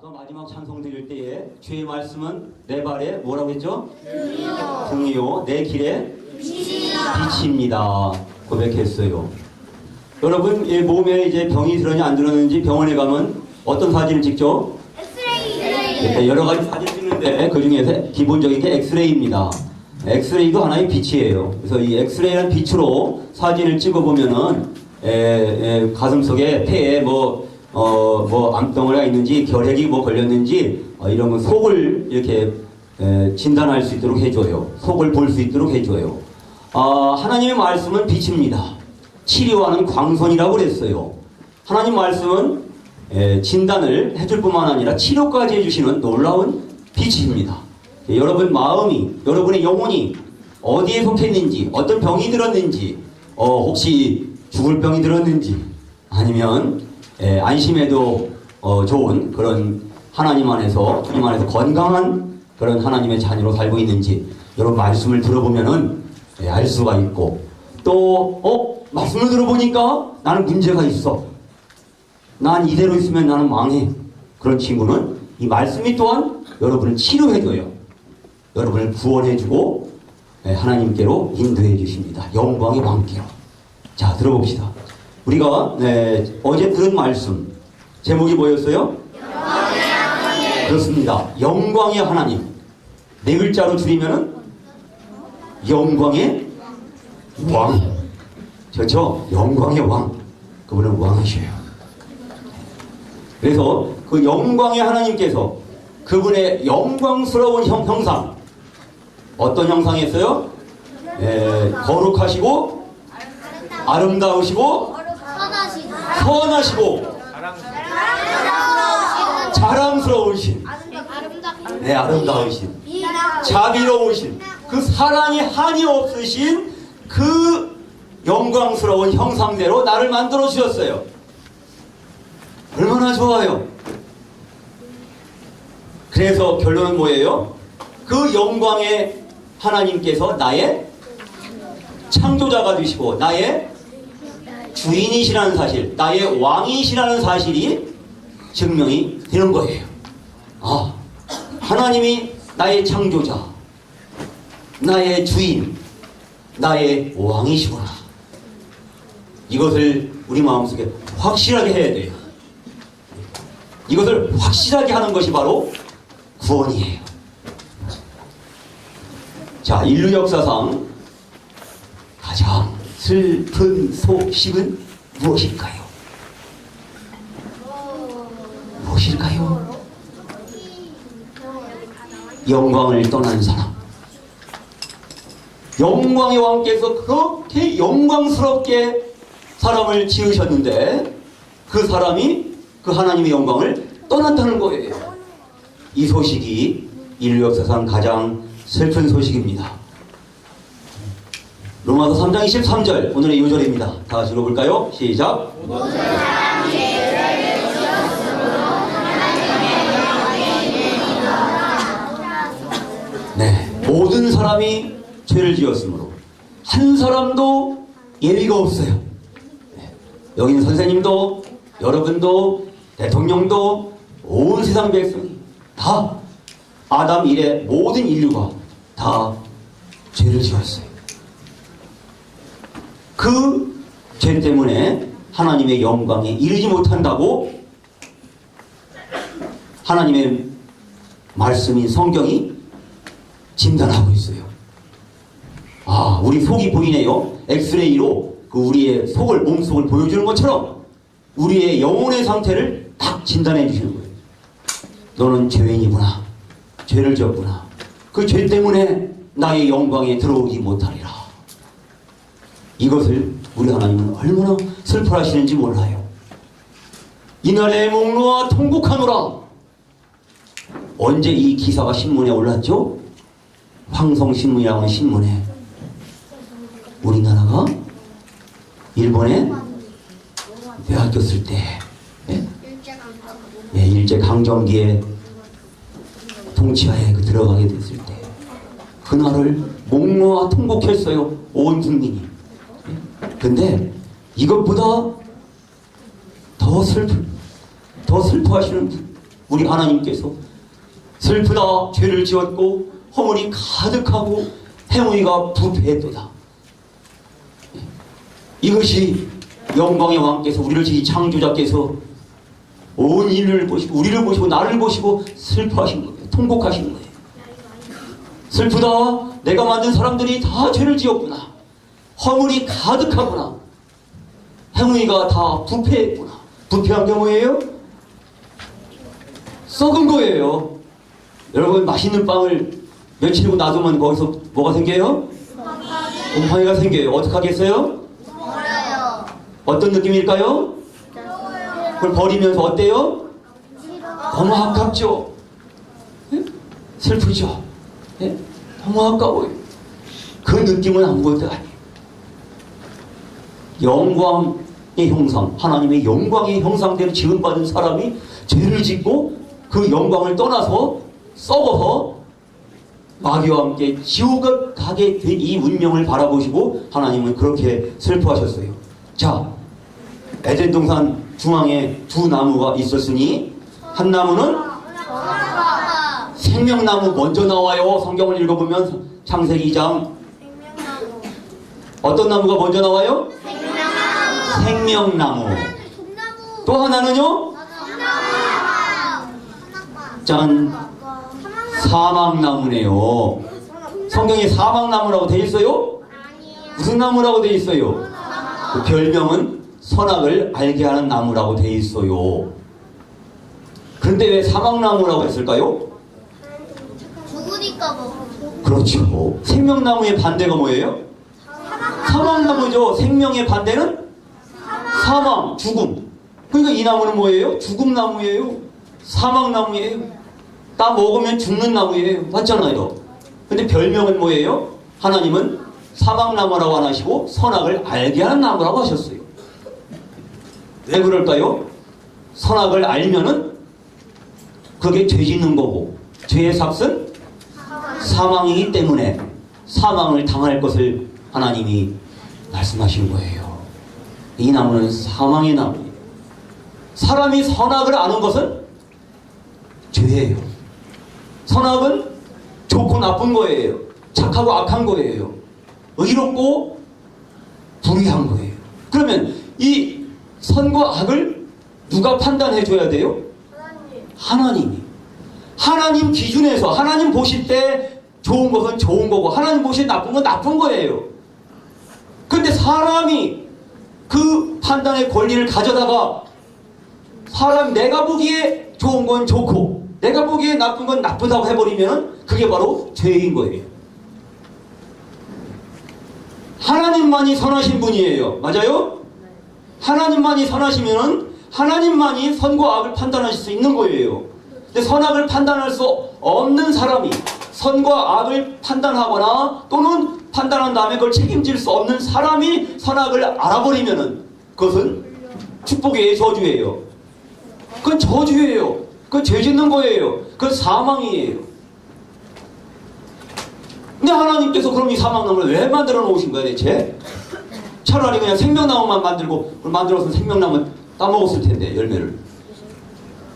아까 마지막 찬송 드릴 때에 주의 말씀은 내 발에 뭐라고 했죠? 등이요 내 길에 빛입니다. 고백했어요. 여러분 이 몸에 이제 병이 들었냐 안 들었는지 병원에 가면 어떤 사진을 찍죠? 네, 여러 가지 사진 찍는데 그 중에서 기본적인 게 엑스레이입니다. 엑스레이도 하나의 빛이에요. 그래서 이 엑스레이라는 빛으로 사진을 찍어보면은 가슴 속에 폐에 뭐 암덩어리가 있는지 결핵이 뭐 걸렸는지 이런 거 속을 이렇게 진단할 수 있도록 해줘요. 속을 볼 수 있도록 해줘요. 하나님의 말씀은 빛입니다. 치료하는 광선이라고 그랬어요. 하나님 말씀은 진단을 해줄 뿐만 아니라 치료까지 해주시는 놀라운 빛입니다. 여러분 마음이, 여러분의 영혼이 어디에 속했는지, 어떤 병이 들었는지, 혹시 죽을 병이 들었는지, 아니면 안심해도 좋은 그런 하나님 안에서, 주님 안에서 건강한 그런 하나님의 자녀로 살고 있는지, 여러분 말씀을 들어보면은 알 수가 있고, 또 말씀을 들어보니까 나는 문제가 있어. 난 이대로 있으면 나는 망해. 그런 친구는 이 말씀이 또한 여러분을 치료해줘요. 여러분을 구원해주고 하나님께로 인도해 주십니다. 영광의 왕께로. 자, 들어봅시다. 우리가 어제 들은 말씀 제목이 뭐였어요? 영광의 하나님. 그렇습니다. 영광의 하나님. 네 글자로 줄이면은 영광의 왕. 그렇죠? 영광의 왕. 그분은 왕이셔요. 그래서 그 영광의 하나님께서 그분의 영광스러운 형상, 어떤 형상이었어요? 거룩하시고 아름다우시고 선하시고 자랑스러우신, 아름다우신, 자비로우신, 그 사랑이 한이 없으신 그 영광스러운 형상대로 나를 만들어 주셨어요. 얼마나 좋아요. 그래서 결론은 뭐예요? 그 영광의 하나님께서 나의 창조자가 되시고 나의 주인이시라는 사실, 나의 왕이시라는 사실이 증명이 되는 거예요. 하나님이 나의 창조자, 나의 주인, 나의 왕이시구나. 이것을 우리 마음속에 확실하게 해야 돼요. 이것을 확실하게 하는 것이 바로 구원이에요. 자, 인류 역사상 가장 슬픈 소식은 무엇일까요? 무엇일까요? 영광을 떠난 사람. 영광의 왕께서 그렇게 영광스럽게 사람을 지으셨는데 그 사람이 그 하나님의 영광을 떠났다는 거예요. 이 소식이 인류 역사상 가장 슬픈 소식입니다. 로마서 3장 23절 오늘의 요절입니다. 다 같이 읽어볼까요? 시작. 모든 사람이 죄를 지었으므로 하나님의 영광에 이르리로다. 네, 모든 사람이 죄를 지었으므로 한 사람도 예외가 없어요. 여기 있는 선생님도, 여러분도, 대통령도, 온 세상 백성이 다 아담 이래 모든 인류가 다 죄를 지었어요. 그 죄 때문에 하나님의 영광에 이르지 못한다고 하나님의 말씀인 성경이 진단하고 있어요. 우리 속이 보이네요. 엑스레이로 그 우리의 속을, 몸속을 보여주는 것처럼 우리의 영혼의 상태를 딱 진단해 주시는 거예요. 너는 죄인이구나. 죄를 지었구나. 그 죄 때문에 나의 영광에 들어오지 못하리라. 이것을 우리 하나님은 얼마나 슬퍼하시는지 몰라요. 이날에 목놓아 통곡하노라. 언제 이 기사가 신문에 올랐죠? 황성신문이라는 신문에 우리나라가 일본에 빼앗겼을 때 일제강점기에 통치하에 들어가게 됐을 때 그날을 목놓아 통곡했어요. 온 국민이. 근데 이것보다 더 슬퍼하시는 우리 하나님께서 슬프다 죄를 지었고 허물이 가득하고 행위가 부패했도다. 이것이 영광의 왕께서 우리를 지은 창조자께서 온 인류를 보시고 우리를 보시고 나를 보시고 슬퍼하신 거예요. 통곡하신 거예요. 슬프다. 내가 만든 사람들이 다 죄를 지었구나. 허물이 가득하구나. 행위가 다 부패했구나. 부패한 게 뭐예요? 썩은 거예요. 여러분 맛있는 빵을 며칠이고 놔두면 거기서 뭐가 생겨요? 곰팡이가 생겨요. 어떻게 하겠어요? 멀어요. 어떤 느낌일까요? 그걸 버리면서 어때요? 너무 아깝죠? 예? 슬프죠? 예? 너무 아까워요. 그 느낌은 아무것도 아니에요. 영광의 형상, 하나님의 영광의 형상대로 지음받은 사람이 죄를 짓고 그 영광을 떠나서 썩어서 마귀와 함께 지옥을 가게 된 이 운명을 바라보시고 하나님은 그렇게 슬퍼하셨어요. 자, 에덴 동산 중앙에 두 나무가 있었으니 한 나무는 생명나무 먼저 나와요. 성경을 읽어보면 창세기 2장 어떤 나무가 먼저 나와요? 생명나무. 또 하나는요? 짠, 사막나무네요. 성경에 사막나무라고 돼 있어요? 무슨 나무라고 돼 있어요? 그 별명은 선악을 알게 하는 나무라고 돼 있어요. 그런데 왜 사막나무라고 했을까요? 죽으니까 뭐. 그렇죠. 생명나무의 반대가 뭐예요? 사막나무죠. 생명의 반대는 사망, 죽음. 그러니까 이 나무는 뭐예요? 죽음나무예요. 사막나무예요. 따 먹으면 죽는 나무예요. 맞잖아요. 근데 별명은 뭐예요? 하나님은 사막나무라고 안 하시고 선악을 알게 하는 나무라고 하셨어요. 왜 그럴까요? 선악을 알면은 그게 죄 짓는 거고 죄의 삭은 사망이기 때문에 사망을 당할 것을 하나님이 말씀하신 거예요. 이 나무는 사망의 나무예요. 사람이 선악을 아는 것은 죄예요. 선악은 좋고 나쁜 거예요. 착하고 악한 거예요. 의롭고 불의한 거예요. 그러면 이 선과 악을 누가 판단해 줘야 돼요? 하나님이. 하나님 기준에서 하나님 보실 때 좋은 것은 좋은 거고 하나님 보실 때 나쁜 건 나쁜 거예요. 그런데 사람이 그 판단의 권리를 가져다가 사람 내가 보기에 좋은 건 좋고 내가 보기에 나쁜 건 나쁘다고 해버리면 그게 바로 죄인 거예요. 하나님만이 선하신 분이에요. 맞아요? 하나님만이 선하시면 하나님만이 선과 악을 판단하실 수 있는 거예요. 근데 선악을 판단할 수 없는 사람이 선과 악을 판단하거나 또는 판단한 다음에 그걸 책임질 수 없는 사람이 선악을 알아버리면 그것은 축복이에요, 저주예요? 그건 저주예요. 그건 죄 짓는 거예요. 그건 사망이에요. 근데 하나님께서 그럼 이 사막나무를 왜 만들어 놓으신 거예요, 대체? 차라리 그냥 생명나무만 만들어서 생명나무 따먹었을 텐데, 열매를.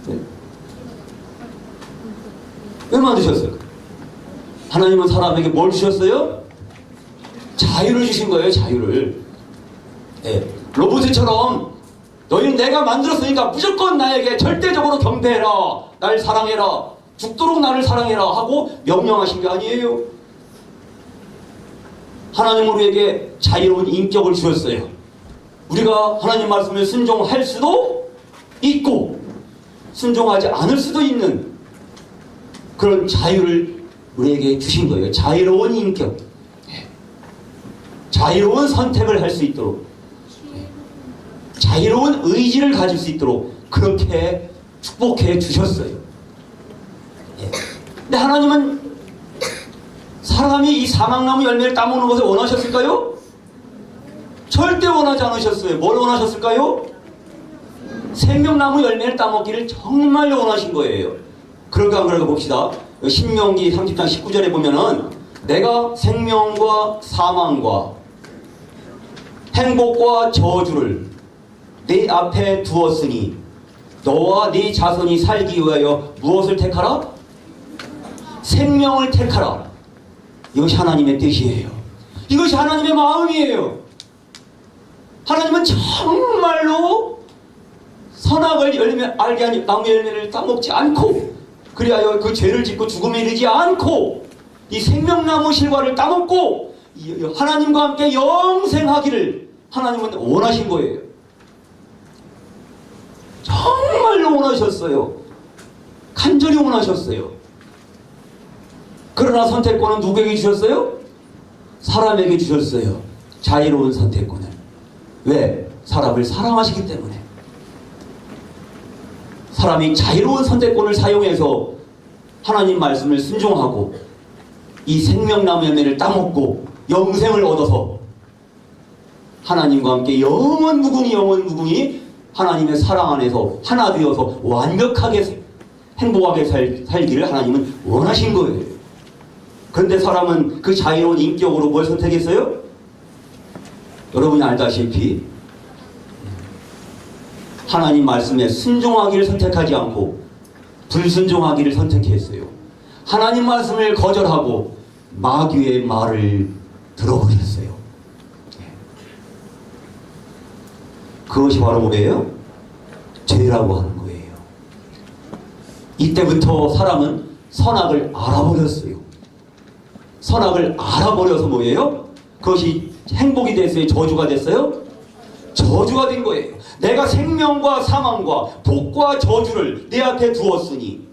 네. 왜 만드셨어요? 하나님은 사람에게 뭘 주셨어요? 자유를 주신 거예요, 자유를. 네. 로봇처럼 너희는 내가 만들었으니까 무조건 나에게 절대적으로 경배해라, 날 사랑해라, 죽도록 나를 사랑해라 하고 명령하신 게 아니에요. 하나님은 우리에게 자유로운 인격을 주셨어요. 우리가 하나님 말씀을 순종할 수도 있고 순종하지 않을 수도 있는 그런 자유를 우리에게 주신 거예요. 자유로운 인격, 자유로운 선택을 할 수 있도록, 자유로운 의지를 가질 수 있도록 그렇게 축복해 주셨어요. 근데 하나님은 사람이 이 사막나무 열매를 따먹는 것을 원하셨을까요? 절대 원하지 않으셨어요. 뭘 원하셨을까요? 생명나무 열매를 따먹기를 정말 원하신 거예요. 그럴까 안 그럴까 봅시다. 신명기 30장 19절에 보면은 내가 생명과 사망과 행복과 저주를 내 앞에 두었으니 너와 네 자손이 살기 위하여 무엇을 택하라? 생명을 택하라. 이것이 하나님의 뜻이에요. 이것이 하나님의 마음이에요. 하나님은 정말로 선악을 알게 하니 나무 열매를 따먹지 않고, 그리하여 그 죄를 짓고 죽음에 이르지 않고, 이 생명나무 실과를 따먹고 하나님과 함께 영생하기를 하나님은 원하신 거예요. 정말로 원하셨어요. 간절히 원하셨어요. 그러나 선택권은 누구에게 주셨어요? 사람에게 주셨어요. 자유로운 선택권을. 왜? 사람을 사랑하시기 때문에. 사람이 자유로운 선택권을 사용해서 하나님 말씀을 순종하고 이 생명나무 열매를 따먹고 영생을 얻어서 하나님과 함께 영원 무궁히 하나님의 사랑 안에서 하나 되어서 완벽하게 행복하게 살기를 하나님은 원하신 거예요. 그런데 사람은 그 자유로운 인격으로 뭘 선택했어요? 여러분이 알다시피 하나님 말씀에 순종하기를 선택하지 않고 불순종하기를 선택했어요. 하나님 말씀을 거절하고 마귀의 말을 들어버렸어요. 그것이 바로 뭐예요? 죄라고 하는 거예요. 이때부터 사람은 선악을 알아버렸어요. 선악을 알아버려서 뭐예요? 그것이 행복이 됐어요? 저주가 됐어요? 저주가 된 거예요. 내가 생명과 사망과 복과 저주를 내 앞에 두었으니,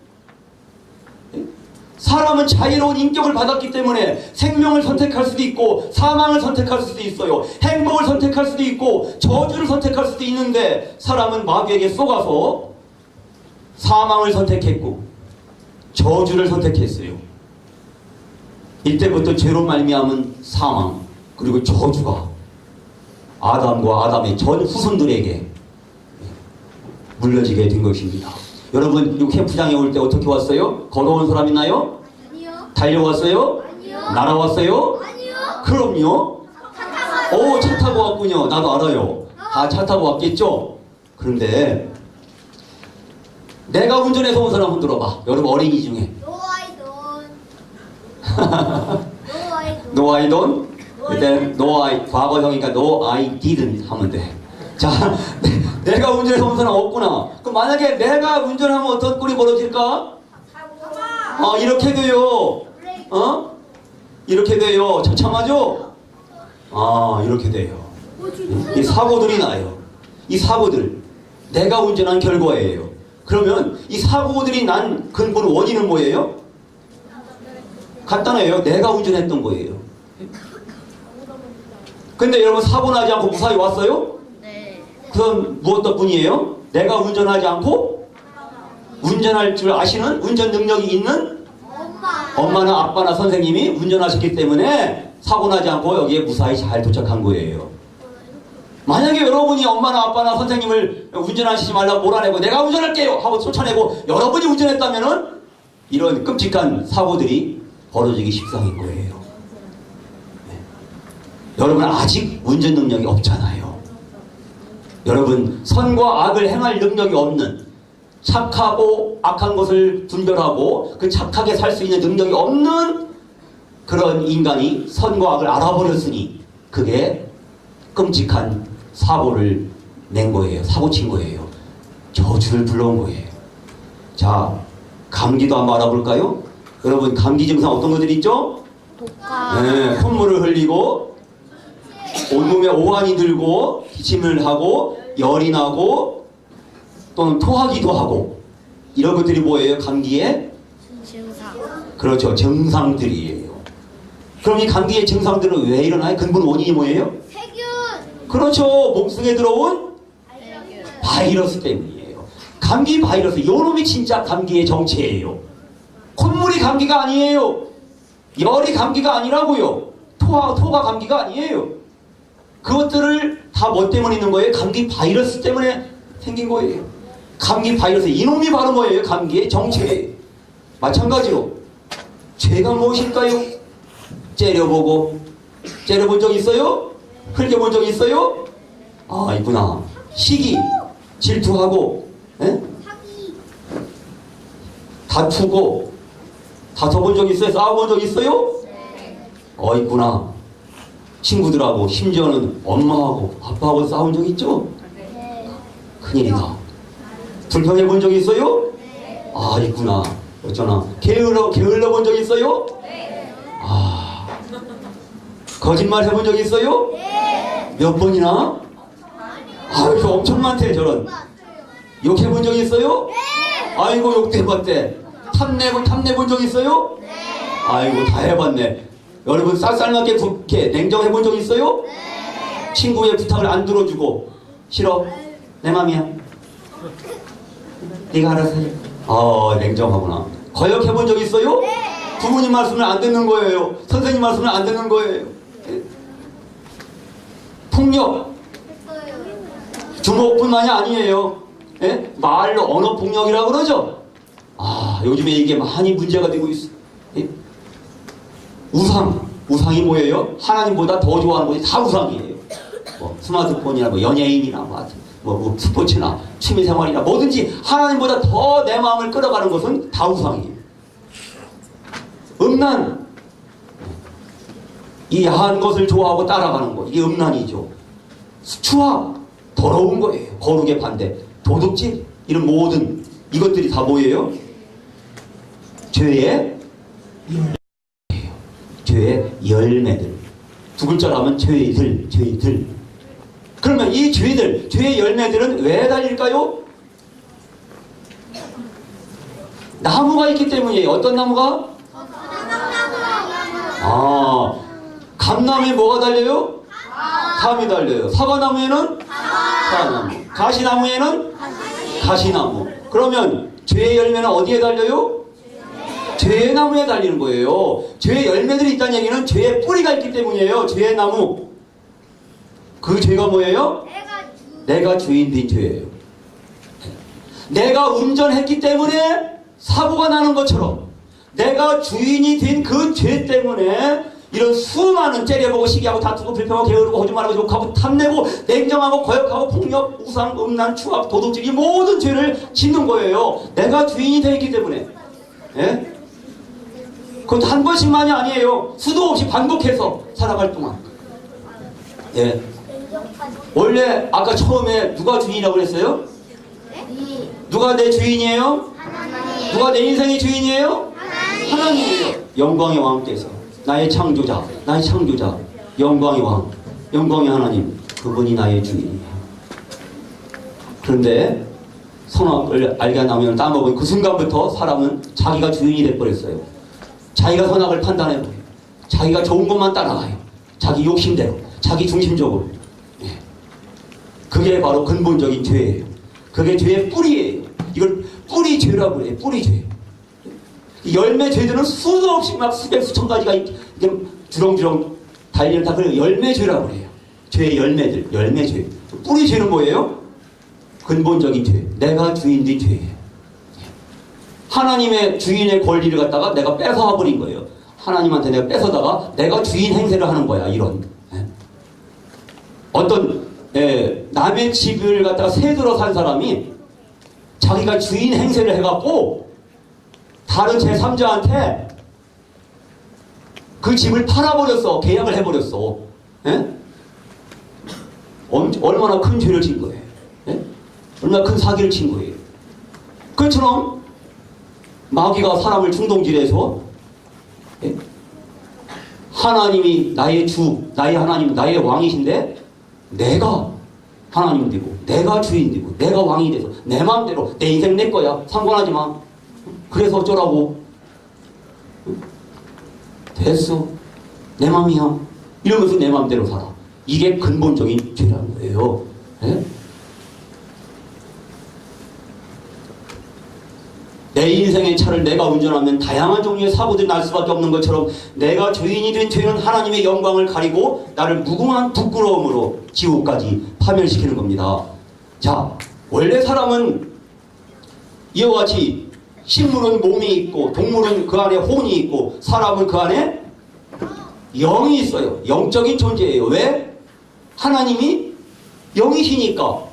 사람은 자유로운 인격을 받았기 때문에 생명을 선택할 수도 있고 사망을 선택할 수도 있어요. 행복을 선택할 수도 있고 저주를 선택할 수도 있는데, 사람은 마귀에게 속아서 사망을 선택했고 저주를 선택했어요. 이때부터 죄로 말미암은 사망 그리고 저주가 아담과 아담의 전 후손들에게 물려지게 된 것입니다. 여러분, 이 캠프장에 올 때 어떻게 왔어요? 걸어온 사람 있나요? 아니요. 달려왔어요? 아니요. 날아왔어요? 아니요. 그럼요. 오, 차 타고 왔군요. 나도 알아요. 다 차 타고 왔겠죠? 그런데 내가 운전해서 온 사람 흔들어봐. 여러분 어린이 중에. No, I don't. No, I don't. 일단 no, I 과거형이니까 no, I didn't 하면 돼. 자, 내가 운전해서 온 사람 없구나. 그럼 만약에 내가 운전하면 어떤 꼴이 벌어질까? 이렇게 돼요. 이렇게 돼요. 처참하죠? 이렇게 돼요. 이 사고들이 나요. 이 사고들 내가 운전한 결과예요. 그러면 이 사고들이 난 근본 원인은 뭐예요? 간단해요. 내가 운전했던 거예요. 근데 여러분, 사고 나지 않고 무사히 왔어요? 네. 그건 무엇 덕분이에요? 내가 운전하지 않고 운전할 줄 아시는, 운전 능력이 있는 엄마나 아빠나 선생님이 운전하셨기 때문에 사고 나지 않고 여기에 무사히 잘 도착한 거예요. 만약에 여러분이 엄마나 아빠나 선생님을 운전하시지 말라고 몰아내고 내가 운전할게요 하고 쫓아내고 여러분이 운전했다면은 이런 끔찍한 사고들이 벌어지기 십상인 거예요. 네. 여러분 아직 운전 능력이 없잖아요. 여러분 선과 악을 행할 능력이 없는, 착하고 악한 것을 분별하고 그 착하게 살 수 있는 능력이 없는 그런 인간이 선과 악을 알아버렸으니 그게 끔찍한 사고를 낸 거예요. 사고 친 거예요. 저주를 불러온 거예요. 자, 감기도 한번 알아볼까요? 여러분, 감기 증상 어떤 것들이 있죠? 네, 콧물을 흘리고 온몸에 오한이 들고 기침을 하고 열이 나고 또는 토하기도 하고, 이런 것들이 뭐예요? 감기의 증상. 그렇죠, 증상들이에요. 그럼 이 감기의 증상들은 왜 일어나요? 근본 원인이 뭐예요? 세균. 그렇죠, 몸속에 들어온 바이러스 때문이에요. 감기 바이러스, 요놈이 진짜 감기의 정체예요. 콧물이 감기가 아니에요. 열이 감기가 아니라고요. 토가 감기가 아니에요. 그것들을 다 뭐 때문에 있는 거예요? 감기 바이러스 때문에 생긴 거예요. 감기 바이러스, 이놈이 바로 뭐예요? 감기의 정체예요. 마찬가지로 죄가 무엇일까요? 째려본 적 있어요? 흘겨본 적 있어요? 있구나. 시기, 질투하고, 에? 다투고 다퉈본 적 있어요? 싸워본 적 있어요? 있구나. 친구들하고 심지어는 엄마하고 아빠하고 싸운 적 있죠? 큰일이다. 불평해 본 적 있어요? 있구나. 어쩌나. 게을러 본 적 있어요? 거짓말 해본 적 있어요? 몇 번이나? 이거 엄청 많대, 저런. 욕해 본 적 있어요? 아이고, 욕도 해봤대. 탐내 본 적 있어요? 아이고, 다 해봤네. 여러분, 쌀쌀맞게 굽게 냉정해 본 적 있어요? 친구의 부탁을 안 들어주고, 싫어. 내 맘이야. 네가 알아서 해. 냉정하구나. 거역해 본 적 있어요? 부모님 말씀을 안 듣는 거예요. 선생님 말씀을 안 듣는 거예요. 폭력. 주먹뿐만이 아니에요. 말로 언어 폭력이라고 그러죠. 요즘에 이게 많이 문제가 되고 있어. 우상이 뭐예요? 하나님보다 더 좋아하는 것이 다 우상이에요. 스마트폰이나 연예인이나 스포츠나 취미생활이나 뭐든지 하나님보다 더 내 마음을 끌어가는 것은 다 우상이에요. 음란, 이 야한 것을 좋아하고 따라가는 것, 이게 음란이죠. 추악, 더러운 거예요. 거룩의 반대. 도둑질, 이런 모든 이것들이 다 뭐예요? 죄의 열매들. 두 글자로 하면 죄들. 그러면 이 죄의 열매들은 왜 달릴까요? 나무가 있기 때문이에요. 어떤 나무가? 감나무에 뭐가 달려요? 감이 달려요. 사과나무에는? 사과나무. 가시나무에는? 가시나무. 그러면 죄의 열매는 어디에 달려요? 죄의 나무에 달리는 거예요. 죄의 열매들이 있다는 얘기는 죄의 뿌리가 있기 때문이에요. 죄의 나무. 그 죄가 뭐예요? 내가 주인 된 죄예요. 내가 운전했기 때문에 사고가 나는 것처럼 내가 주인이 된 그 죄 때문에 이런 수많은 째려보고 시기하고 다투고 불평하고 게으르고 거짓말하고 욕하고 탐내고 냉정하고 거역하고 폭력, 우상, 음란, 추악, 도둑질 이 모든 죄를 짓는 거예요. 내가 주인이 되어 있기 때문에. 그건 한 번씩만이 아니에요. 수도 없이 반복해서 살아갈 동안. 원래 아까 처음에 누가 주인이라고 그랬어요? 누가 내 주인이에요? 누가 내 인생의 주인이에요? 하나님이에요. 영광의 왕께서 나의 창조자, 영광의 왕, 영광의 하나님, 그분이 나의 주인이에요. 그런데 선악을 알게 나면 따먹은 그 순간부터 사람은 자기가 주인이 돼버렸어요. 자기가 선악을 판단해버려요. 자기가 좋은 것만 따라가요. 자기 욕심대로, 자기 중심적으로. 그게 바로 근본적인 죄예요. 그게 죄의 뿌리예요. 이걸 뿌리죄라고 그래요. 뿌리죄. 열매 죄들은 수도 없이 막 수백 수천 가지가 주렁주렁 달리는 다 그래요. 열매죄라고 그래요. 죄의 열매들, 열매죄. 뿌리죄는 뭐예요? 근본적인 죄. 내가 주인 된 죄예요. 하나님의 주인의 권리를 갖다가 내가 뺏어와 버린 거예요. 하나님한테 내가 뺏어다가 내가 주인 행세를 하는 거야. 이런. 어떤 남의 집을 갖다가 새들어 산 사람이 자기가 주인 행세를 해갖고 다른 제3자한테 그 집을 팔아버렸어. 계약을 해버렸어. 얼마나 큰 죄를 진 거예요. 얼마나 큰 사기를 친 거예요. 그처럼 마귀가 사람을 중동질해서 하나님이 나의 주, 나의 하나님, 나의 왕이신데 내가 하나님 되고 내가 주인 되고 내가 왕이 돼서 내 마음대로 내 인생 내 거야. 상관하지 마. 그래서 어쩌라고. 됐어. 내 맘이야. 이러면서 내 맘대로 살아. 이게 근본적인 죄라는 거예요. 내 인생의 차를 내가 운전하면 다양한 종류의 사고들이 날 수밖에 없는 것처럼 내가 주인이 된 죄는 하나님의 영광을 가리고 나를 무궁한 부끄러움으로 지옥까지 파멸시키는 겁니다. 자, 원래 사람은 이와 같이 식물은 몸이 있고 동물은 그 안에 혼이 있고 사람은 그 안에 영이 있어요. 영적인 존재예요. 왜? 하나님이 영이시니까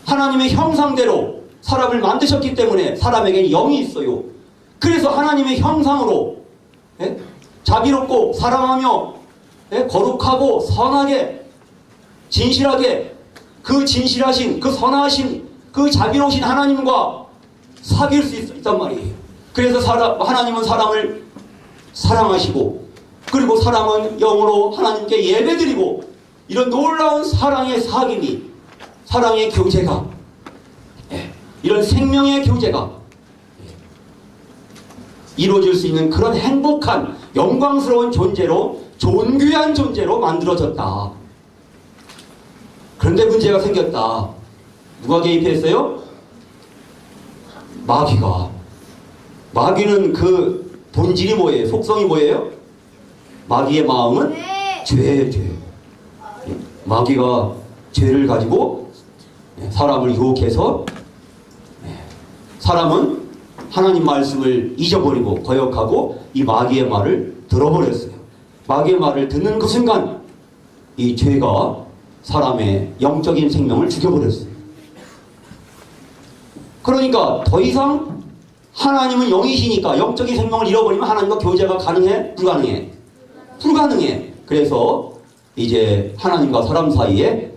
하나님의 형상대로 사람을 만드셨기 때문에 사람에게는 영이 있어요. 그래서 하나님의 형상으로 예? 자비롭고 사랑하며 예? 거룩하고 선하게 진실하게 그 진실하신 그 선하신 그 자비로우신 하나님과 사귈 수 있단 말이에요. 그래서 하나님은 사람을 사랑하시고 그리고 사람은 영으로 하나님께 예배드리고 이런 놀라운 사랑의 사귐이 사랑의 교제가 예, 이런 생명의 교제가 이루어질 수 있는 그런 행복한 영광스러운 존재로 존귀한 존재로 만들어졌다. 그런데 문제가 생겼다. 누가 개입했어요? 마귀가. 마귀는 그 본질이 뭐예요? 속성이 뭐예요? 마귀의 마음은 죄. 마귀가 죄를 가지고 사람을 유혹해서 사람은 하나님 말씀을 잊어버리고 거역하고 이 마귀의 말을 들어버렸어요. 마귀의 말을 듣는 그 순간 이 죄가 사람의 영적인 생명을 죽여버렸어요. 그러니까 더 이상 하나님은 영이시니까 영적인 생명을 잃어버리면 하나님과 교제가 가능해? 불가능해? 불가능해. 그래서 이제 하나님과 사람 사이에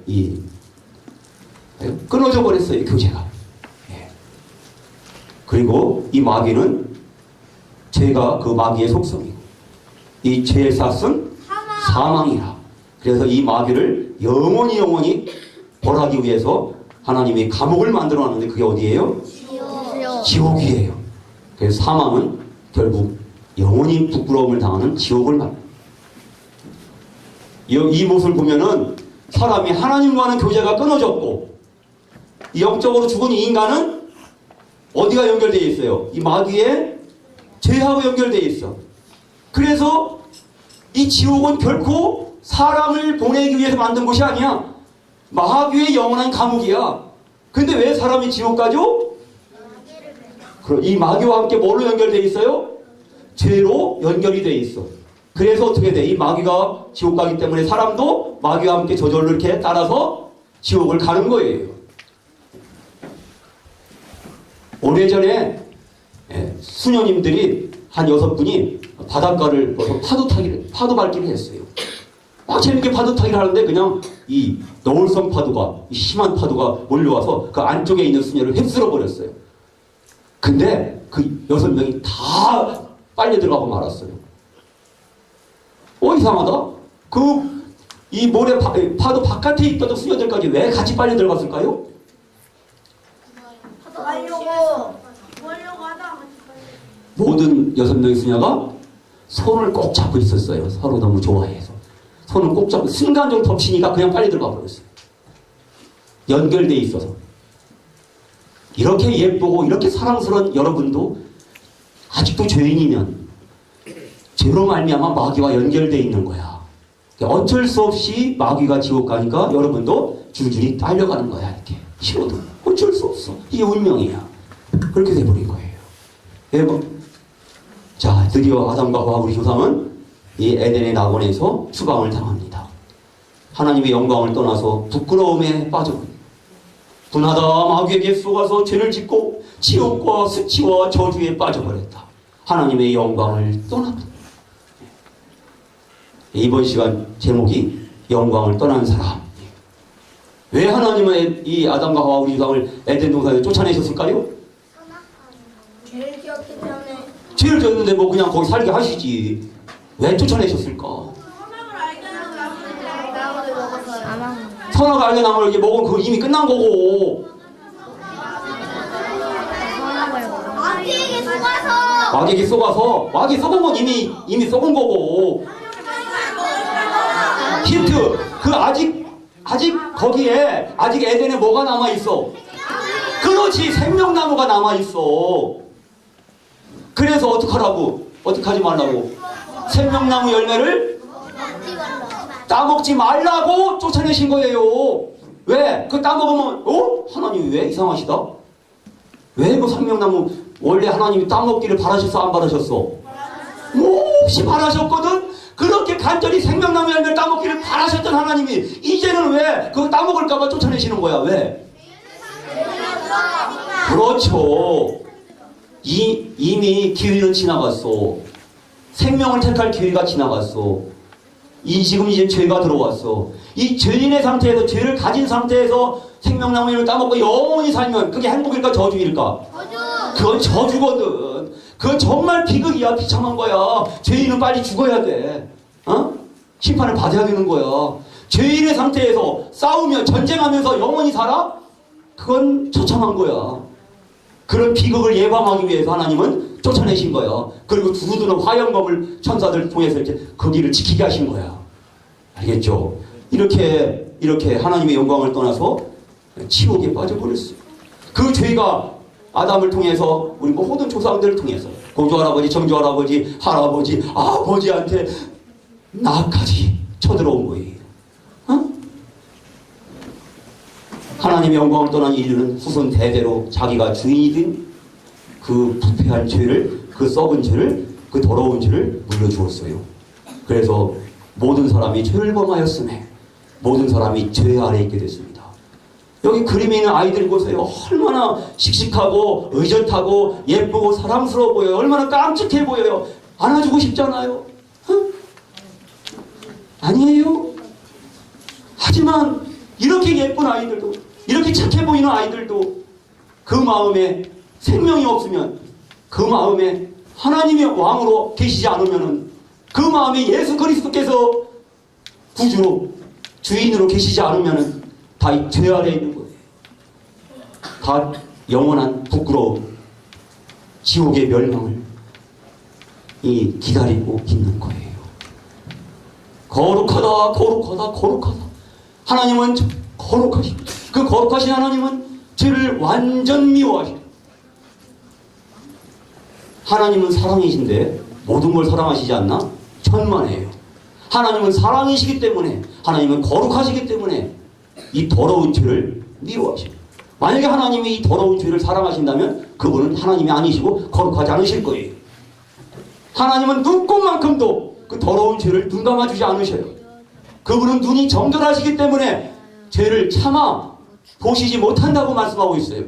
끊어져 버렸어요. 교제가. 그리고 이 마귀는 죄가 그 마귀의 속성이고 이 죄의 삭은 사망이라. 그래서 이 마귀를 영원히 벌하기 위해서 하나님이 감옥을 만들어 놨는데 그게 어디예요? 지옥이에요. 그래서 사망은 결국 영원히 부끄러움을 당하는 지옥을 말합니다. 이 모습을 보면은 사람이 하나님과는 교제가 끊어졌고 영적으로 죽은 이 인간은 어디가 연결되어 있어요? 이 마귀의 죄하고 연결되어 있어. 그래서 이 지옥은 결코 사람을 보내기 위해서 만든 곳이 아니야. 마귀의 영원한 감옥이야. 근데 왜 사람이 지옥 가죠? 이 마귀와 함께 뭘로 연결되어 있어요? 죄로 연결이 되어 있어. 그래서 어떻게 돼? 이 마귀가 지옥 가기 때문에 사람도 마귀와 함께 저절로 이렇게 따라서 지옥을 가는 거예요. 오래전에 수녀님들이 한 6분이 바닷가를 파도 밟기를 했어요. 막 재밌게 파도 타기를 하는데 그냥 이 너울성 파도가, 이 심한 파도가 몰려와서 그 안쪽에 있는 수녀를 휩쓸어 버렸어요. 근데 그 6명이 다 빨려 들어가고 말았어요. 이상하다. 이 모래 파도 바깥에 있던 수녀들까지 왜 같이 빨려 들어갔을까요? 모든 6명의 수녀가 손을 꼭 잡고 있었어요. 서로 너무 좋아해서. 손을 꼭 잡고 순간적으로 덮치니까 그냥 빨리 들어가 버렸어요. 연결돼 있어서. 이렇게 예쁘고 이렇게 사랑스러운 여러분도 아직도 죄인이면 죄로 말미암아 마귀와 연결돼 있는 거야. 어쩔 수 없이 마귀가 지옥 가니까 여러분도 줄줄이 딸려가는 거야. 이렇게 싫어도 어쩔 수 없어. 이게 운명이야. 그렇게 돼버린 거예요. 자, 드디어 아담과 하와 우리 조상은 이 에덴의 낙원에서 추방을 당합니다. 하나님의 영광을 떠나서 부끄러움에 빠져버립니다. 분하다 마귀에게 속아서 죄를 짓고 지옥과 수치와 저주에 빠져버렸다. 하나님의 영광을 떠납니다. 이번 시간 제목이 영광을 떠난 사람. 왜 하나님은 이 아담과 하와 우리 조상을 에덴 동산에 쫓아내셨을까요? 죄를 지었기 때문에. 죄를 졌는데 뭐 그냥 거기 살게 하시지. 왜 쫓아내셨을까? 선악을 알게 나무를 이렇게 먹으면 그거 이미 끝난 거고. 마귀에게 속아서 마귀 썩은 건 이미 썩은 거고. 힌트. 아직 거기에 아직 에덴에 뭐가 남아 있어? 그렇지, 생명나무가 남아 있어. 그래서 어떻게 하지 말라고? 생명나무 열매를 따먹지 말라고 쫓아내신 거예요. 왜? 그 따먹으면 하나님이 왜 이상하시다? 왜 그 생명나무 원래 하나님이 따먹기를 바라셨어 안 바라셨어? 몹시 바라셨거든. 그렇게 간절히 생명나무 열매를 따먹기를 바라셨던 하나님이 이제는 왜 그거 따먹을까봐 쫓아내시는 거야? 왜? 그렇죠. 이미 기회는 지나갔어. 생명을 택할 기회가 지나갔어. 지금 이제 죄가 들어왔어. 이 죄인의 상태에서, 죄를 가진 상태에서 생명나무를 따먹고 영원히 살면 그게 행복일까 저주일까? 그건 저주거든. 그건 정말 비극이야. 비참한 거야. 죄인은 빨리 죽어야 돼. 심판을 받아야 되는 거야. 죄인의 상태에서 싸우며 전쟁하면서 영원히 살아? 그건 처참한 거야. 그런 비극을 예방하기 위해서 하나님은 쫓아내신 거야. 그리고 두루두루 화염검을 천사들 통해서 이렇게 그 길을 지키게 하신 거야. 알겠죠? 이렇게 하나님의 영광을 떠나서 지옥에 빠져버렸어요. 그 죄가 아담을 통해서, 우리 모든 조상들을 통해서, 고조할아버지, 정조할아버지, 할아버지, 아버지한테 나까지 쳐들어온 거예요. 하나님의 영광을 떠난 인류는 후손 대대로 자기가 주인이든 그 부패한 죄를, 그 썩은 죄를, 그 더러운 죄를 물려주었어요. 그래서 모든 사람이 죄를 범하였음에 모든 사람이 죄 아래 있게 됐습니다. 여기 그림에 있는 아이들 보세요. 얼마나 씩씩하고 의젓하고 예쁘고 사랑스러워 보여요. 얼마나 깜찍해 보여요. 안아주고 싶잖아요. 아니에요? 하지만 이렇게 예쁜 아이들도, 이렇게 착해 보이는 아이들도 그 마음에 생명이 없으면, 그 마음에 하나님의 왕으로 계시지 않으면, 그 마음에 예수 그리스도께서 구주로, 주인으로 계시지 않으면 다 이 죄 아래 있는 거예요. 다 영원한 부끄러움, 지옥의 멸망을 기다리고 있는 거예요. 거룩하다, 거룩하다, 거룩하다. 하나님은 거룩하시고, 그 거룩하신 하나님은 죄를 완전 미워하시고, 하나님은 사랑이신데 모든 걸 사랑하시지 않나? 천만에요. 하나님은 사랑이시기 때문에, 하나님은 거룩하시기 때문에 이 더러운 죄를 미워하십니다. 만약에 하나님이 이 더러운 죄를 사랑하신다면 그분은 하나님이 아니시고 거룩하지 않으실 거예요. 하나님은 눈꼽만큼도 그 더러운 죄를 눈 감아주지 않으셔요. 그분은 눈이 정결하시기 때문에 죄를 참아 보시지 못한다고 말씀하고 있어요.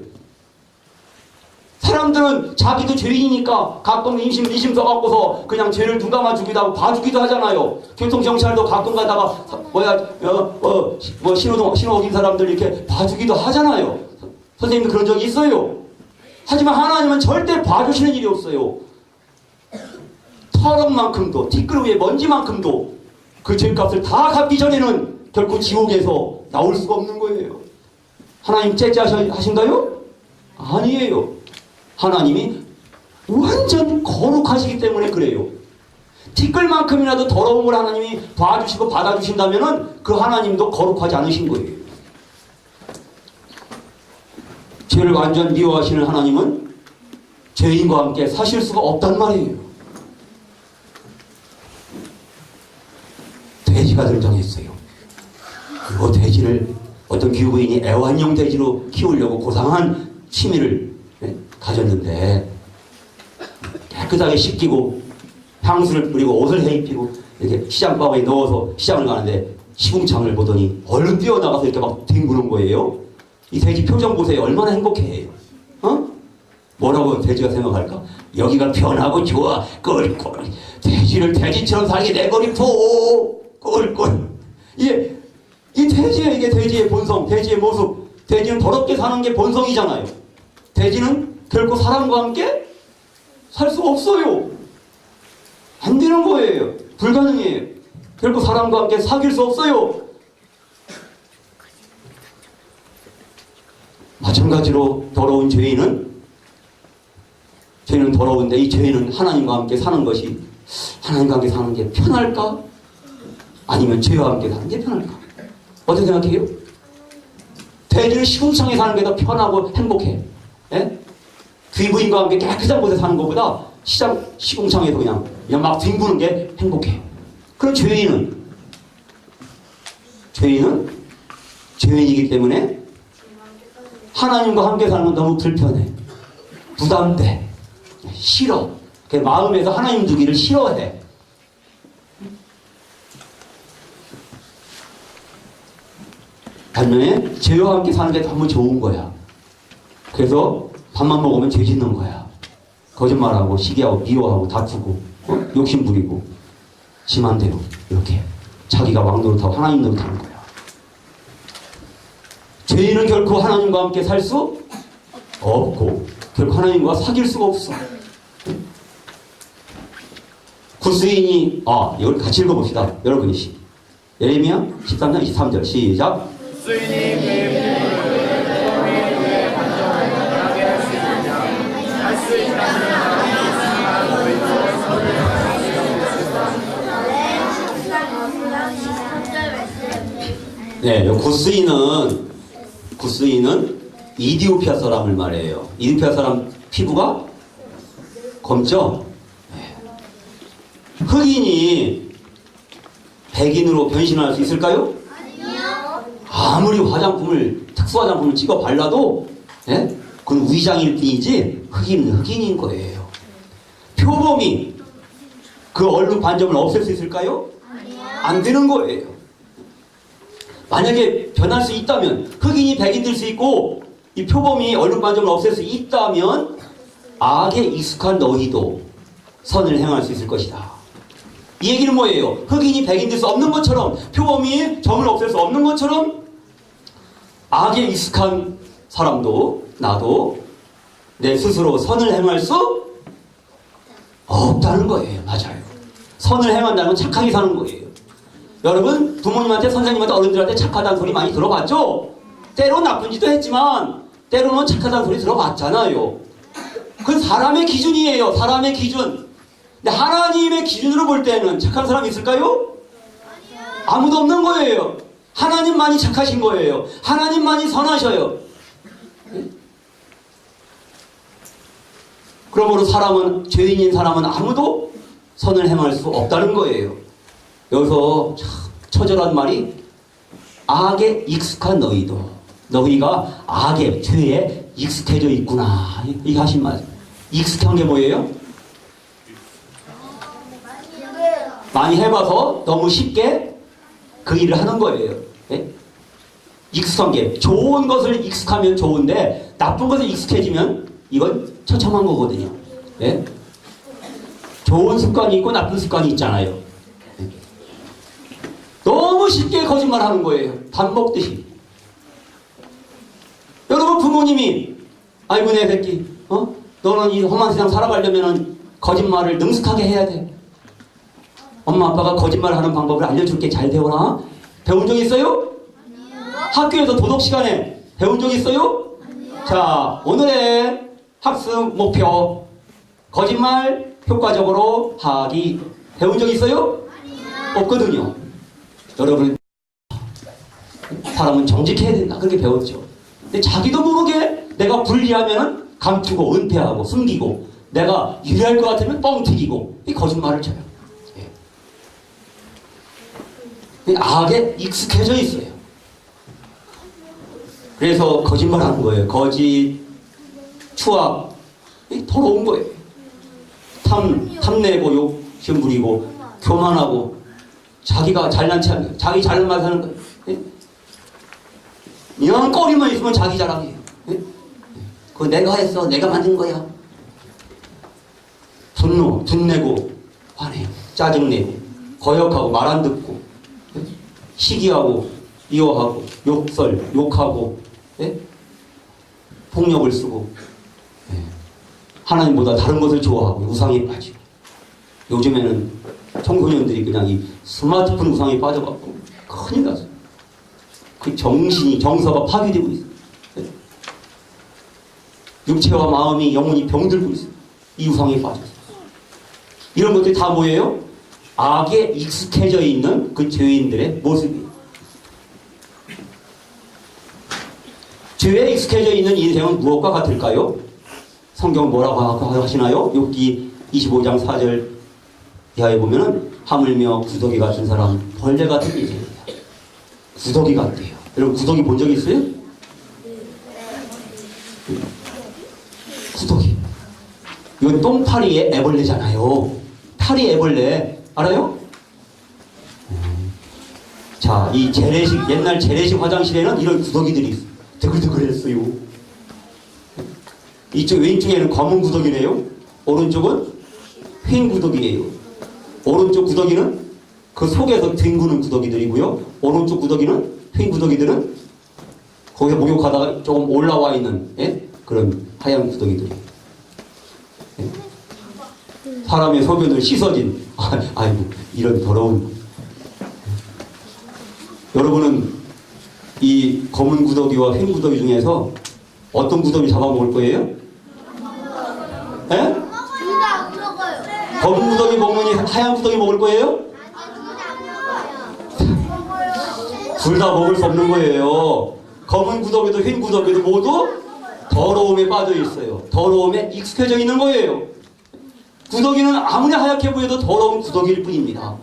사람들은 자기도 죄인이니까 가끔 의심 써갖고서 그냥 죄를 눈 감아주기도 하고 봐주기도 하잖아요. 교통경찰도 가끔 가다가 신호 어긴 사람들 이렇게 봐주기도 하잖아요. 선생님도 그런 적이 있어요. 하지만 하나님은 절대 봐주시는 일이 없어요. 털억만큼도, 티끌 위에 먼지만큼도 그 죄값을 다 갚기 전에는 결코 지옥에서 나올 수가 없는 거예요. 하나님 째째하신가요? 아니에요. 하나님이 완전 거룩하시기 때문에 그래요. 티끌만큼이라도 더러운 걸 하나님이 봐주시고 받아주신다면 그 하나님도 거룩하지 않으신 거예요. 죄를 완전 미워하시는 하나님은 죄인과 함께 사실 수가 없단 말이에요. 돼지가 등장했어요. 그리고 돼지를 어떤 귀부인이 애완용 돼지로 키우려고 고상한 취미를 가졌는데, 깨끗하게 씻기고 향수를 뿌리고 옷을 해입히고 이렇게 시장바구니에 넣어서 시장을 가는데 시궁창을 보더니 얼른 뛰어나가서 이렇게 막 뒹구는 거예요. 이 돼지 표정 보세요. 얼마나 행복해해요. 뭐라고 돼지가 생각할까? 여기가 편하고 좋아. 꿀꿀. 돼지를 돼지처럼 살게 내버리고 꿀꿀. 이 돼지의, 이게 돼지의 본성, 돼지의 모습. 돼지는 더럽게 사는 게 본성이잖아요. 돼지는 결코 사람과 함께 살 수 없어요. 안 되는 거예요. 불가능해요. 결코 사람과 함께 사귈 수 없어요. 마찬가지로 더러운 죄인은 더러운데 이 죄인은 하나님과 함께 사는 것이, 하나님과 함께 사는 게 편할까? 아니면 죄와 함께 사는 게 편할까? 어떻게 생각해요? 돼지는 시궁창에 사는 게 더 편하고 행복해. 예? 귀부인과 함께 깨끗한 곳에 사는 것보다 시궁창에서 그냥 막 뒹구는 게 행복해. 그럼 죄인은 죄인이기 때문에 하나님과 함께 사는 건 너무 불편해. 부담돼. 싫어. 그 마음에서 하나님 두기를 싫어해. 반면에 죄와 함께 사는 게 너무 좋은 거야. 그래서 밥만 먹으면 죄 짓는 거야. 거짓말하고 시기하고 미워하고 다투고 욕심 부리고 지 맘대로 이렇게 자기가 왕 노릇하고 하나님 노릇하는 거야. 죄인은 결코 하나님과 함께 살 수 없고 결코 하나님과 사귈 수가 없어. 구스인이 이걸 같이 읽어봅시다. 여러분이 예레미야 13장 23절 시작. 네, 구스인은 이디오피아 사람을 말해요. 이디오피아 사람 피부가 검죠? 네. 흑인이 백인으로 변신할 수 있을까요? 아니요. 아무리 특수 화장품을 찍어 발라도, 예? 그건 위장일 뿐이지, 흑인은 흑인인 거예요. 표범이 그 얼룩 반점을 없앨 수 있을까요? 아니요. 안 되는 거예요. 만약에 변할 수 있다면, 흑인이 백인 될 수 있고, 이 표범이 얼룩 반점을 없앨 수 있다면, 악에 익숙한 너희도 선을 행할 수 있을 것이다. 이 얘기는 뭐예요? 흑인이 백인 될 수 없는 것처럼, 표범이 점을 없앨 수 없는 것처럼, 악에 익숙한 사람도, 나도 내 스스로 선을 행할 수 없다는 거예요. 맞아요. 선을 행한다는 건 착하게 사는 거예요. 여러분, 부모님한테, 선생님한테, 어른들한테 착하다는 소리 많이 들어봤죠? 때론 나쁜 짓도 했지만, 때로는 착하다는 소리 들어봤잖아요. 그건 사람의 기준이에요. 사람의 기준. 근데 하나님의 기준으로 볼 때는 착한 사람이 있을까요? 아무도 없는 거예요. 하나님만이 착하신 거예요. 하나님만이 선하셔요. 그러므로 죄인인 사람은 아무도 선을 행할 수 없다는 거예요. 여기서 참 처절한 말이 악에 익숙한 너희가 악에, 죄에 익숙해져 있구나. 이게 하신 말. 익숙한 게 뭐예요? 많이 해봐서 너무 쉽게 그 일을 하는 거예요. 예? 익숙한 게, 좋은 것을 익숙하면 좋은데 나쁜 것을 익숙해지면 이건 처참한 거거든요. 예? 좋은 습관이 있고 나쁜 습관이 있잖아요. 예? 너무 쉽게 거짓말하는 거예요. 밥 먹듯이. 여러분, 부모님이 아이고 내 새끼, 너는 이 험한 세상 살아가려면 거짓말을 능숙하게 해야 돼. 엄마 아빠가 거짓말하는 방법을 알려줄게. 잘 배워라. 배운 적 있어요? 아니요. 학교에서 도덕 시간에 배운 적 있어요? 아니요. 자, 오늘의 학습 목표, 거짓말 효과적으로 하기. 배운 적 있어요? 아니요. 없거든요. 여러분, 사람은 정직해야 된다. 그렇게 배웠죠. 근데 자기도 모르게 내가 불리하면 감추고 은폐하고 숨기고, 내가 유리할 것 같으면 뻥튀기고, 이 거짓말을 쳐요. 예. 악에 익숙해져 있어요. 그래서 거짓말하는 거예요. 거짓, 추악, 더러운 거예요. 탐내고 욕심 부리고 교만하고 자기가 잘난 체하면 자기 잘난 사는 거예요. 예? 이런 꼬리만 있으면 자기 자랑이에요. 예? 그거 내가 했어. 내가 만든 거야. 분내고 화내고 짜증내고 거역하고 말 안 듣고 예? 시기하고 미워하고 욕하고 예? 폭력을 쓰고 예? 하나님보다 다른 것을 좋아하고 우상에 빠지고, 요즘에는 청소년들이 그냥 이 스마트폰 우상에 빠져갖고 큰일 났어요. 그 정서가 파괴되고 있어요. 예? 육체와 마음이 영혼이 병들고 있어요. 이 우상에 빠져서. 이런 것들이 다 뭐예요? 악에 익숙해져 있는 그 죄인들의 모습이에요. 죄에 익숙해져 있는 인생은 무엇과 같을까요? 성경 뭐라고 하시나요? 욥기 25장 4절 이하에 보면은 하물며 구더기 같은 사람, 벌레 같은 인생입니다. 구더기 같대요. 여러분, 구더기 본 적 있어요? 구더기. 이건 똥파리의 애벌레잖아요. 파리 애벌레 알아요? 자, 이 옛날 재래식 화장실에는 이런 구더기들이 있어요. 드글드글했어요. 이쪽 왼쪽에는 검은 구더기네요. 오른쪽은 휜 구더기예요. 오른쪽 구더기는 그 속에서 뒹구는 구더기들이고요. 오른쪽 구더기는 휜 구더기들은 거기서 목욕하다가 조금 올라와 있는 그런 하얀 구더기들이에요. 사람의 소변을 씻어진 아이고 이런 더러운. 여러분은 이 검은 구더기와 흰 구더기 중에서 어떤 구더기 잡아먹을 거예요? 예? 둘다 안 먹어요. 검은 구더기 먹느니 하얀 구더기 먹을 거예요? 둘 다 먹을 수 없는 거예요. 검은 구더기도 흰 구더기도 모두 더러움에 빠져 있어요. 더러움에 익숙해져 있는 거예요. 구더기는 아무리 하얗게 보여도 더러운 구더기일 뿐입니다.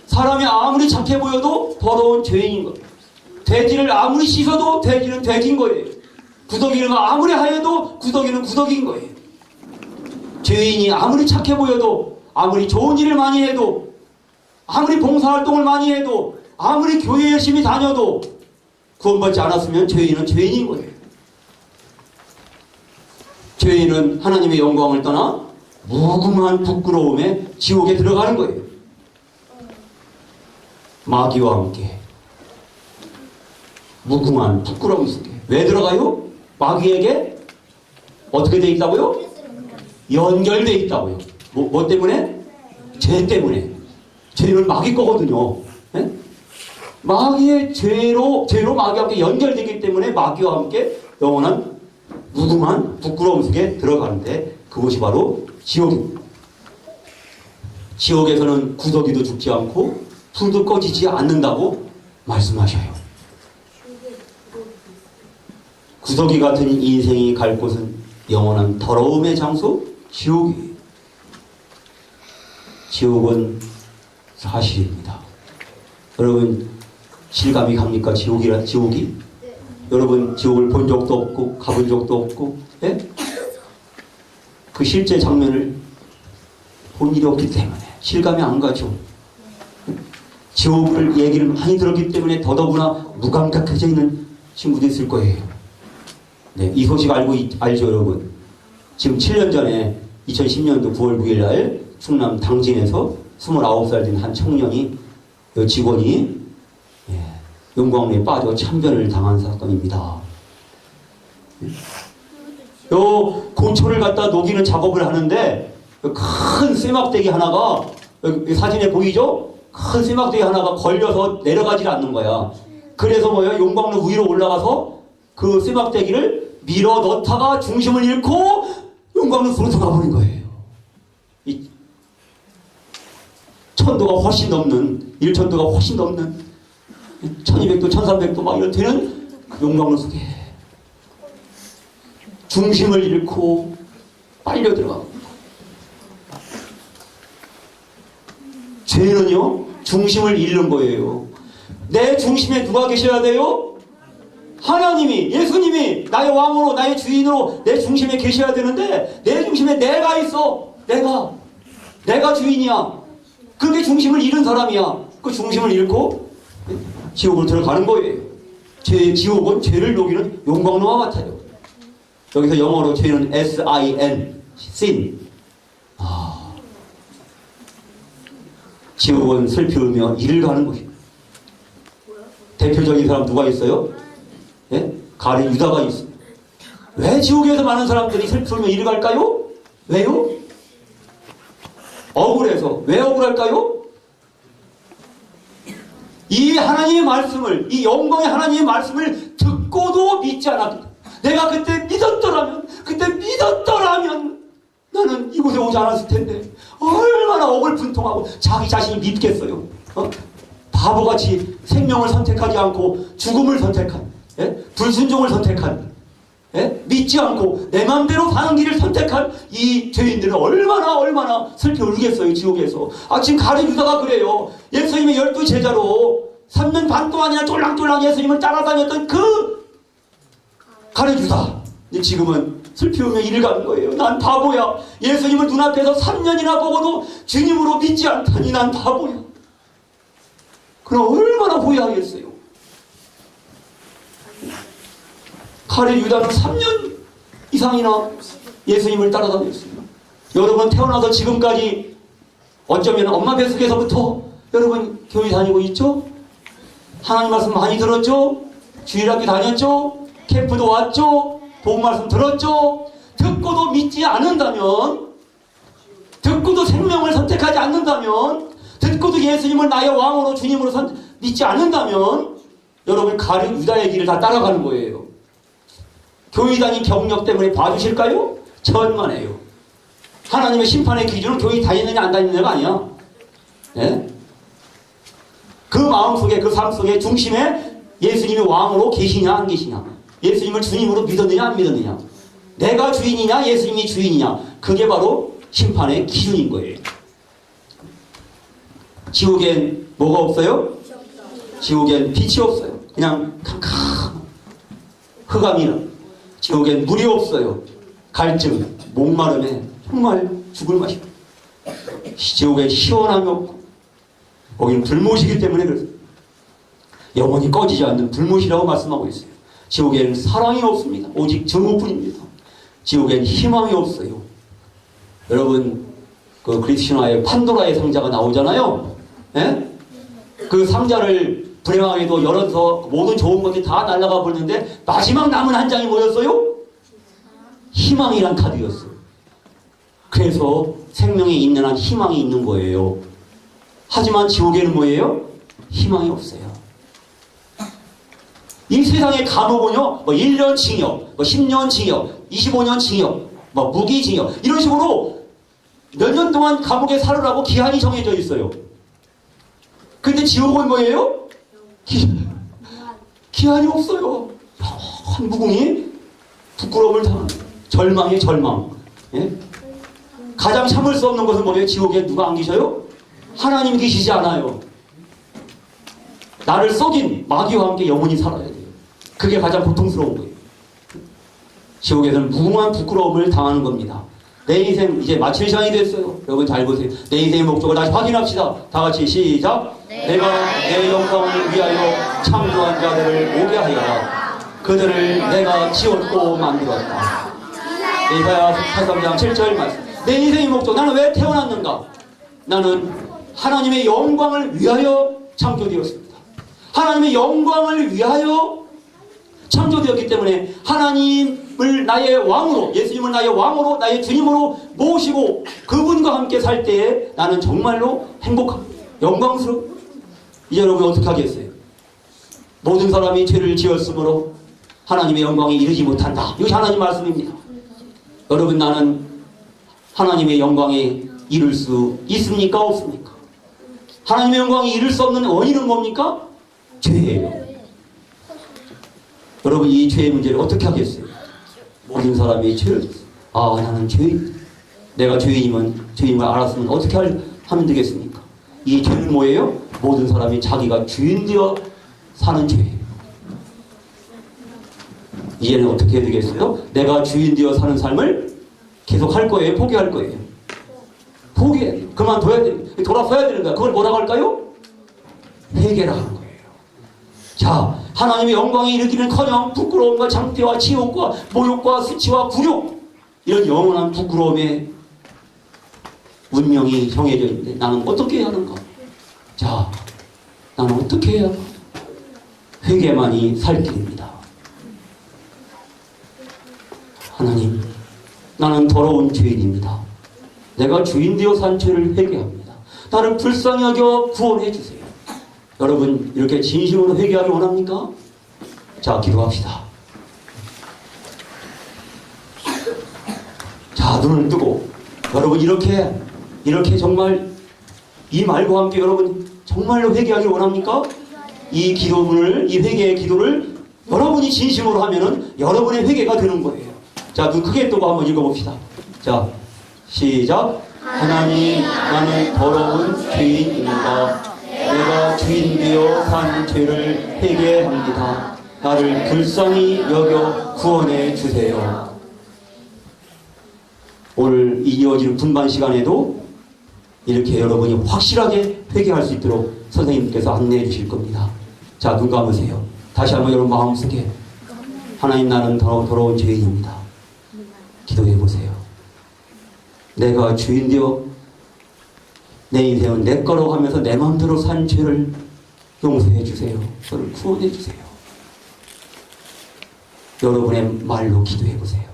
사람이 아무리 착해 보여도 더러운 죄인인 거예요. 돼지를 아무리 씻어도 돼지는 돼지인 거예요. 구더기는 아무리 하얘도 구더기는 구더기인 거예요. 죄인이 아무리 착해 보여도, 아무리 좋은 일을 많이 해도, 아무리 봉사활동을 많이 해도, 아무리 교회 열심히 다녀도 구원받지 않았으면 죄인은 죄인인 거예요. 죄인은 하나님의 영광을 떠나 무궁한 부끄러움에 지옥에 들어가는 거예요. 마귀와 함께 무궁한 부끄러움 속에. 왜 들어가요? 마귀에게 어떻게 돼 있다고요? 연결돼 있다고요. 뭐 때문에? 죄 때문에. 죄는 마귀 거거든요. 네? 마귀의 죄로 마귀와 함께 연결되기 때문에 마귀와 함께 영원한 무궁한 부끄러움 속에 들어가는데, 그것이 바로 지옥입니다. 지옥에서는 구더기도 죽지 않고 불도 꺼지지 않는다고 말씀하셔요. 구더기 같은 인생이 갈 곳은 영원한 더러움의 장소, 지옥이에요. 지옥은 사실입니다. 여러분, 실감이 갑니까? 지옥이? 여러분, 지옥을 본 적도 없고 가본 적도 없고, 예? 그 실제 장면을 본 일이 없기 때문에 실감이 안 가죠. 지옥을 얘기를 많이 들었기 때문에 더더구나 무감각해져 있는 친구도 있을 거예요. 네, 이 소식 알죠, 여러분? 지금 7년 전에 2010년도 9월 9일 날 충남 당진에서 29살 된 한 청년이, 직원이 용광로에 빠져 참변을 당한 사건입니다. 요 고초를 갖다 녹이는 작업을 하는데 큰 쇠막대기 하나가, 여기 사진에 보이죠? 큰 쇠막대기 하나가 걸려서 내려가지 않는 거야. 그래서 뭐야? 용광로 위로 올라가서 그 쇠막대기를 밀어 넣다가 중심을 잃고 용광로 속으로 들어가 버린 거예요. 이 천도가 훨씬 넘는, 1천도가 훨씬 넘는 1200도, 1300도 막 이런 되는 그 용광로 속에 중심을 잃고 빨려 들어가고. 죄는요, 중심을 잃는 거예요. 내 중심에 누가 계셔야 돼요? 하나님이, 예수님이 나의 왕으로, 나의 주인으로 내 중심에 계셔야 되는데, 내 중심에 내가 있어. 내가 주인이야. 그게 중심을 잃은 사람이야. 그 중심을 잃고 지옥으로 들어가는 거예요. 지옥은 죄를 녹이는 용광로와 같아요. 여기서 영어로 죄는 S-I-N, sin. 지옥은 슬피우며 이를 가는 것이에요. 대표적인 사람 누가 있어요? 예? 가리 유다가 있어요. 왜 지옥에서 많은 사람들이 슬피우며 이를 갈까요? 왜요? 억울해서. 왜 억울할까요? 이 하나님의 말씀을, 이 영광의 하나님의 말씀을 듣고도 믿지 않았기 때문에. 내가 그때 믿었더라면 나는 이곳에 오지 않았을 텐데. 얼마나 억울분통하고 자기 자신이 믿겠어요. 바보같이 생명을 선택하지 않고 죽음을 선택한, 불순종을 선택한, 믿지 않고 내 마음대로 사는 길을 선택한 이 죄인들은 얼마나 슬피 울겠어요, 지옥에서. 지금 가룟 유다가 그래요. 예수님의 12 제자로 3년 반 동안이나 쫄랑쫄랑 예수님을 따라다녔던 그 가룟 유다. 근데 지금은 슬피우며 이를 가는 거예요. 난 바보야. 예수님을 눈앞에서 3년이나 보고도 주님으로 믿지 않다니 난 바보야. 그럼 얼마나 후회하겠어요. 가룟 유다는 3년 이상이나 예수님을 따라다녔습니다. 여러분 태어나서 지금까지 어쩌면 엄마 뱃속에서부터 여러분 교회 다니고 있죠? 하나님 말씀 많이 들었죠? 주일학교 다녔죠? 캠프도 왔죠? 복음 말씀 들었죠? 듣고도 믿지 않는다면, 듣고도 생명을 선택하지 않는다면, 듣고도 예수님을 나의 왕으로 주님으로 믿지 않는다면 여러분 가룟 유다의 길을 다 따라가는 거예요. 교회 다닌 경력 때문에 봐주실까요? 천만에요. 하나님의 심판의 기준은 교회 다니느냐 안 다니느냐가 아니야. 예? 그 마음속에, 그 삶 속에 중심에 예수님이 왕으로 계시냐 안 계시냐, 예수님을 주님으로 믿었느냐 안 믿었느냐, 내가 주인이냐 예수님이 주인이냐, 그게 바로 심판의 기준인 거예요. 지옥엔 뭐가 없어요? 지옥엔 빛이 없어요. 그냥 캄캄 흑암이나. 지옥엔 물이 없어요. 갈증, 목마름에 정말 죽을 맛이고. 지옥엔 시원함이 없고, 거기는 불못이기 때문에 그래서 영원히 꺼지지 않는 불못이라고 말씀하고 있어요. 지옥에는 사랑이 없습니다. 오직 증오뿐입니다. 지옥엔 희망이 없어요. 여러분 그 그리스 신화에 판도라의 상자가 나오잖아요. 예? 그 상자를 불행하게도 열어서 모든 좋은 것들이 다 날아가 버렸는데 마지막 남은 한 장이 뭐였어요? 희망이란 카드였어요. 그래서 생명에 있는 한 희망이 있는 거예요. 하지만 지옥에는 뭐예요? 희망이 없어요. 이 세상의 감옥은요, 뭐 1년 징역, 뭐 10년 징역, 25년 징역, 뭐 무기징역, 이런 식으로 몇 년 동안 감옥에 살으라고 기한이 정해져 있어요. 근데 지옥은 뭐예요? 기한이 없어요. 한 무궁이 부끄러움을 당하는 절망의 절망. 예? 가장 참을 수 없는 것은 뭐예요? 지옥에 누가 안 계셔요? 하나님 계시지 않아요. 나를 속인 마귀와 함께 영원히 살아야 돼요. 그게 가장 고통스러운 거예요. 지옥에서는 무궁한 부끄러움을 당하는 겁니다. 내 인생 이제 마칠 시간이 됐어요. 여러분 잘 보세요. 내 인생의 목적을 다시 확인합시다. 다 같이 시작. 내가 내 영광을 위하여 창조한 자들을 오게 하여라. 그들을 내가 지었고 만들었다. 이사야 83장 7절 말씀. 내 인생의 목적, 나는 왜 태어났는가? 나는 하나님의 영광을 위하여 창조되었습니다. 하나님의 영광을 위하여 창조되었기 때문에 하나님을 나의 왕으로, 예수님을 나의 왕으로, 나의 주님으로 모시고 그분과 함께 살 때에 나는 정말로 행복합니다. 영광스럽고. 이제 여러분 어떻게 하겠어요? 모든 사람이 죄를 지었으므로 하나님의 영광에 이르지 못한다. 이것이 하나님 말씀입니다. 여러분, 나는 하나님의 영광에 이룰 수 있습니까? 없습니까? 하나님의 영광에 이룰 수 없는 원인은 뭡니까? 죄예요. 여러분, 이 죄의 문제를 어떻게 하겠어요? 모든 사람이 죄를 졌어요. 아, 나는 죄인. 내가 죄인이면, 죄인을 알았으면 어떻게 하면 되겠습니까? 이 죄는 뭐예요? 모든 사람이 자기가 주인 되어 사는 죄예요. 이제는 어떻게 해야 되겠어요? 내가 주인 되어 사는 삶을 계속 할 거예요? 포기할 거예요? 포기해야 돼요. 그만둬야 돼요. 돌아서야 되는 거야. 그걸 뭐라고 할까요? 회개라 하는 거예요. 자, 하나님의 영광에 이르기는커녕 부끄러움과 창피와 치욕과 모욕과 수치와 굴욕, 이런 영원한 부끄러움의 운명이 정해져 있는데 나는 어떻게 해야 하는가? 자, 나는 어떻게 해야 하는가? 회개만이 살 길입니다. 하나님, 나는 더러운 죄인입니다. 내가 주인 되어 산 죄를 회개합니다. 나를 불쌍히 여겨 구원해 주세요. 여러분, 이렇게 진심으로 회개하기 원합니까? 자, 기도합시다. 자, 눈을 뜨고 여러분, 이렇게 정말 이 말과 함께 여러분 정말로 회개하기 원합니까? 이 기도문을, 이 회개의 기도를 여러분이 진심으로 하면은 여러분의 회개가 되는 거예요. 자, 눈 크게 뜨고 한번 읽어봅시다. 자, 시작. 하나님, 나는 더러운 죄인입니다. 내가 주인 되어 산 죄를 회개합니다. 나를 불쌍히 여겨 구원해 주세요. 오늘 이어지는 분반 시간에도 이렇게 여러분이 확실하게 회개할 수 있도록 선생님께서 안내해 주실 겁니다. 자, 눈 감으세요. 다시 한번 여러분 마음속에 하나님, 나는 더러운 죄인입니다. 기도해 보세요. 내가 주인되어 내 인생은 내 거라고 하면서 내 마음대로 산 죄를 용서해 주세요. 저를 구원해 주세요. 여러분의 말로 기도해 보세요.